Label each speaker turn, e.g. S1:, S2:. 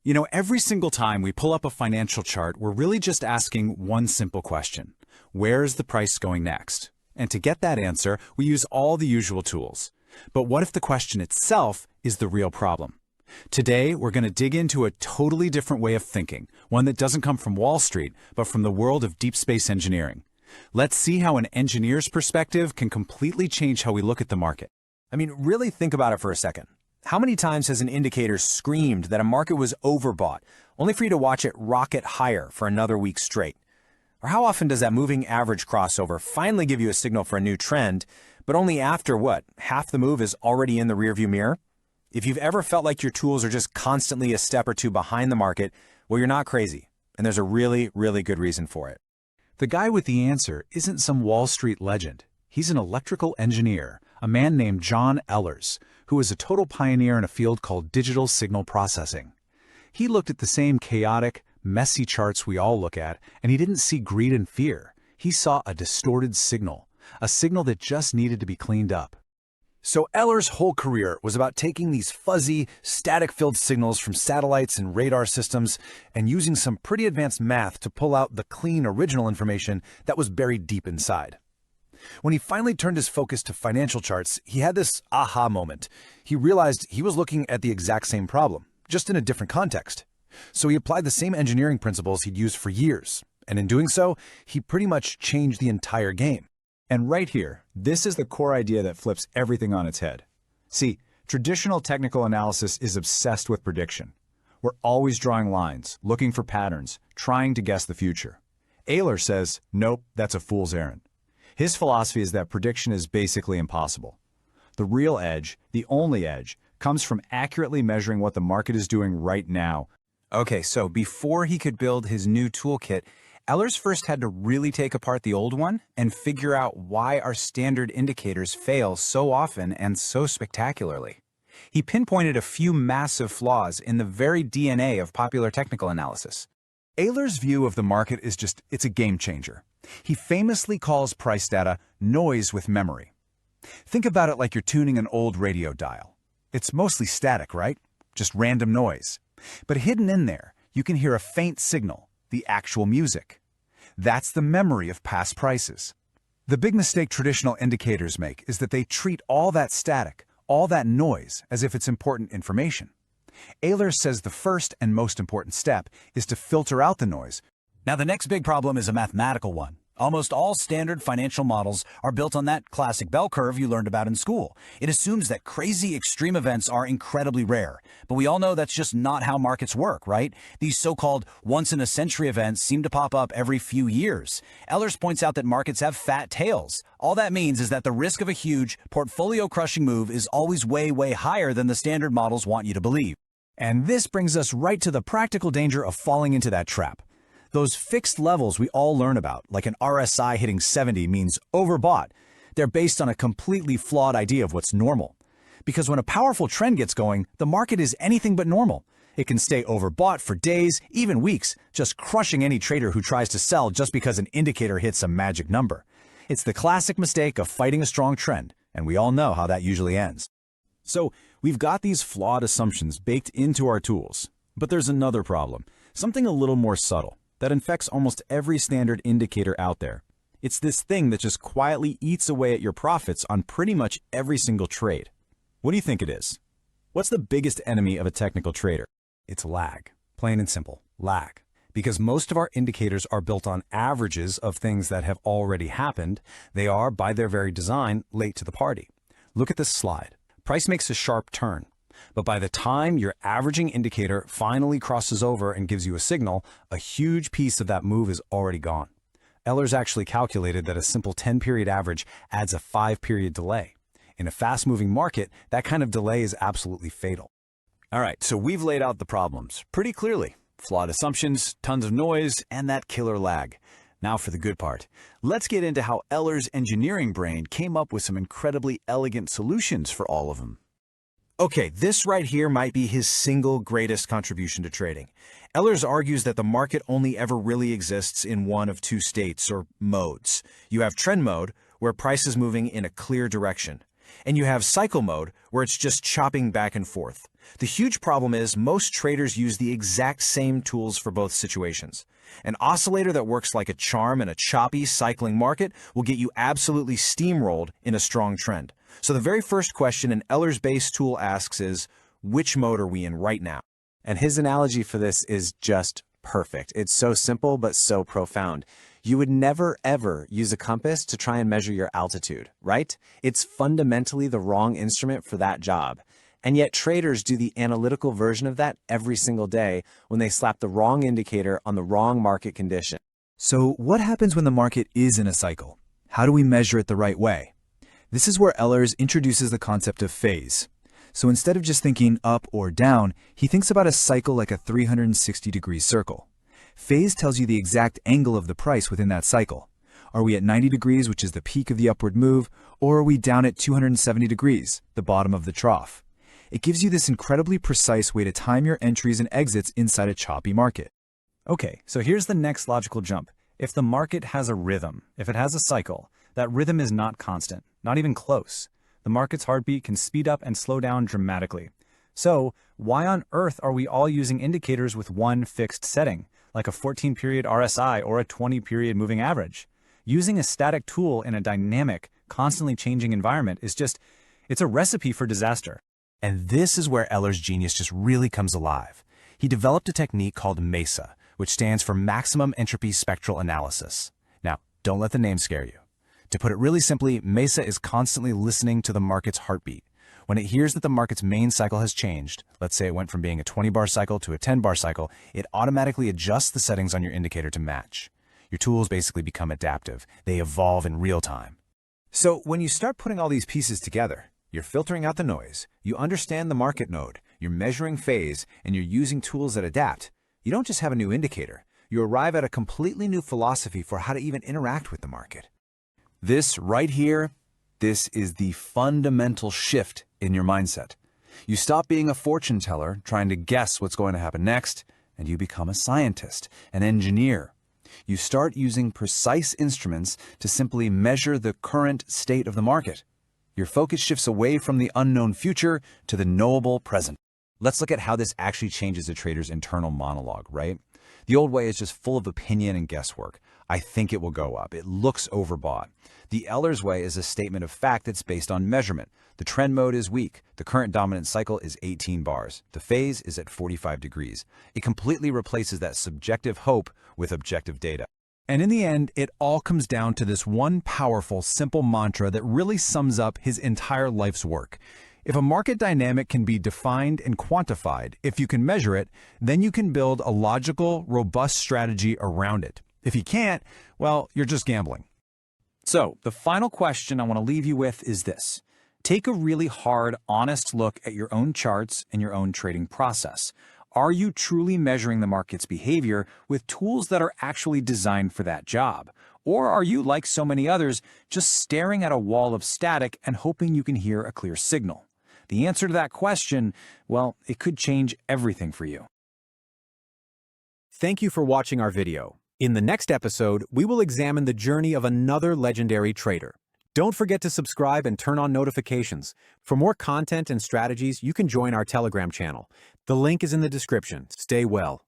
S1: You know, every single time we pull up a financial chart, we're really just asking one simple question. Where is the price going next? And to get that answer, we use all the usual tools. But what if the question itself is the real problem? Today, we're going to dig into a totally different way of thinking, one that doesn't come from Wall Street, but from the world of deep space engineering. Let's see how an engineer's perspective can completely change how we look at the market.
S2: I mean, really think about it for a second. How many times has an indicator screamed that a market was overbought, only for you to watch it rocket higher for another week straight? Or how often does that moving average crossover finally give you a signal for a new trend, but only after what, half the move is already in the rearview mirror? If you've ever felt like your tools are just constantly a step or two behind the market, well, you're not crazy, and there's a really, really good reason for it.
S1: The guy with the answer isn't some Wall Street legend. He's an electrical engineer, a man named John Ehlers, who is a total pioneer in a field called digital signal processing. He looked at the same chaotic, messy charts we all look at, and he didn't see greed and fear. He saw a distorted signal, a signal that just needed to be cleaned up.
S3: So Ehlers' whole career was about taking these fuzzy, static-filled signals from satellites and radar systems and using some pretty advanced math to pull out the clean original information that was buried deep inside. When he finally turned his focus to financial charts, he had this aha moment. He realized he was looking at the exact same problem, just in a different context. So he applied the same engineering principles he'd used for years, and in doing so, he pretty much changed the entire game.
S4: And right here, this is the core idea that flips everything on its head. See, traditional technical analysis is obsessed with prediction. We're always drawing lines, looking for patterns, trying to guess the future. Ehlers says, nope, that's a fool's errand. His philosophy is that prediction is basically impossible. The real edge, the only edge, comes from accurately measuring what the market is doing right now.
S2: Okay, so before he could build his new toolkit, Ehlers first had to really take apart the old one and figure out why our standard indicators fail so often and so spectacularly. He pinpointed a few massive flaws in the very DNA of popular technical analysis.
S1: Ehlers' view of the market is it's a game changer. He famously calls price data noise with memory. Think about it like you're tuning an old radio dial. It's mostly static, right? Just random noise. But hidden in there, you can hear a faint signal, the actual music. That's the memory of past prices. The big mistake traditional indicators make is that they treat all that static, all that noise, as if it's important information. Ehlers says the first and most important step is to filter out the noise.
S5: Now, the next big problem is a mathematical one. Almost all standard financial models are built on that classic bell curve you learned about in school. It assumes that crazy extreme events are incredibly rare. But we all know that's just not how markets work, right? These so-called once-in-a-century events seem to pop up every few years. Ehlers points out that markets have fat tails. All that means is that the risk of a huge, portfolio-crushing move is always way, way higher than the standard models want you to believe.
S3: And this brings us right to the practical danger of falling into that trap. Those fixed levels we all learn about, like an RSI hitting 70 means overbought. They're based on a completely flawed idea of what's normal. Because when a powerful trend gets going, the market is anything but normal. It can stay overbought for days, even weeks, just crushing any trader who tries to sell just because an indicator hits a magic number. It's the classic mistake of fighting a strong trend, and we all know how that usually ends.
S4: So, we've got these flawed assumptions baked into our tools. But there's another problem, something a little more subtle, that infects almost every standard indicator out there. It's this thing that just quietly eats away at your profits on pretty much every single trade. What do you think it is? What's the biggest enemy of a technical trader?
S3: It's lag. Plain and simple, lag. Because most of our indicators are built on averages of things that have already happened, they are, by their very design, late to the party. Look at this slide. Price makes a sharp turn. But by the time your averaging indicator finally crosses over and gives you a signal, a huge piece of that move is already gone. Ehlers actually calculated that a simple 10-period average adds a 5-period delay. In a fast-moving market, that kind of delay is absolutely fatal.
S4: All right, so we've laid out the problems pretty clearly. Flawed assumptions, tons of noise, and that killer lag. Now for the good part. Let's get into how Ehlers' engineering brain came up with some incredibly elegant solutions for all of them.
S2: Okay, this right here might be his single greatest contribution to trading. Ehlers argues that the market only ever really exists in one of two states or modes. You have trend mode, where price is moving in a clear direction. And you have cycle mode, where it's just chopping back and forth. The huge problem is most traders use the exact same tools for both situations. An oscillator that works like a charm in a choppy, cycling market will get you absolutely steamrolled in a strong trend. So the very first question an Ehlers-based tool asks is, which mode are we in right now?
S6: And his analogy for this is just perfect. It's so simple, but so profound. You would never, ever use a compass to try and measure your altitude, right? It's fundamentally the wrong instrument for that job. And yet traders do the analytical version of that every single day when they slap the wrong indicator on the wrong market condition.
S1: So what happens when the market is in a cycle? How do we measure it the right way? This is where Ehlers introduces the concept of phase. So instead of just thinking up or down, he thinks about a cycle like a 360-degree circle. Phase tells you the exact angle of the price within that cycle. Are we at 90 degrees, which is the peak of the upward move, or are we down at 270 degrees, the bottom of the trough? It gives you this incredibly precise way to time your entries and exits inside a choppy market.
S3: Okay, so here's the next logical jump. If the market has a rhythm, if it has a cycle, that rhythm is not constant, not even close. The market's heartbeat can speed up and slow down dramatically. So why on earth are we all using indicators with one fixed setting, like a 14-period RSI or a 20-period moving average? Using a static tool in a dynamic, constantly changing environment is it's a recipe for disaster.
S2: And this is where Ehlers' genius just really comes alive. He developed a technique called MESA, which stands for Maximum Entropy Spectral Analysis. Now, don't let the name scare you. To put it really simply, MESA is constantly listening to the market's heartbeat. When it hears that the market's main cycle has changed, let's say it went from being a 20-bar cycle to a 10-bar cycle, it automatically adjusts the settings on your indicator to match. Your tools basically become adaptive. They evolve in real time.
S1: So when you start putting all these pieces together, you're filtering out the noise, you understand the market node, you're measuring phase, and you're using tools that adapt. You don't just have a new indicator. You arrive at a completely new philosophy for how to even interact with the market. This right here, this is the fundamental shift in your mindset. You stop being a fortune teller trying to guess what's going to happen next, and you become a scientist, an engineer. You start using precise instruments to simply measure the current state of the market. Your focus shifts away from the unknown future to the knowable present. Let's look at how this actually changes a trader's internal monologue, right? The old way is just full of opinion and guesswork. I think it will go up. It looks overbought. The Ehlers way is a statement of fact that's based on measurement. The trend mode is weak. The current dominant cycle is 18 bars. The phase is at 45 degrees. It completely replaces that subjective hope with objective data. And in the end, it all comes down to this one powerful, simple mantra that really sums up his entire life's work. If a market dynamic can be defined and quantified, if you can measure it, then you can build a logical, robust strategy around it. If you can't, well, you're just gambling. So, the final question I want to leave you with is this. Take a really hard, honest look at your own charts and your own trading process. Are you truly measuring the market's behavior with tools that are actually designed for that job? Or are you, like so many others, just staring at a wall of static and hoping you can hear a clear signal? The answer to that question, well, it could change everything for you.
S7: Thank you for watching our video. In the next episode, we will examine the journey of another legendary trader. Don't forget to subscribe and turn on notifications. For more content and strategies, you can join our Telegram channel. The link is in the description. Stay well.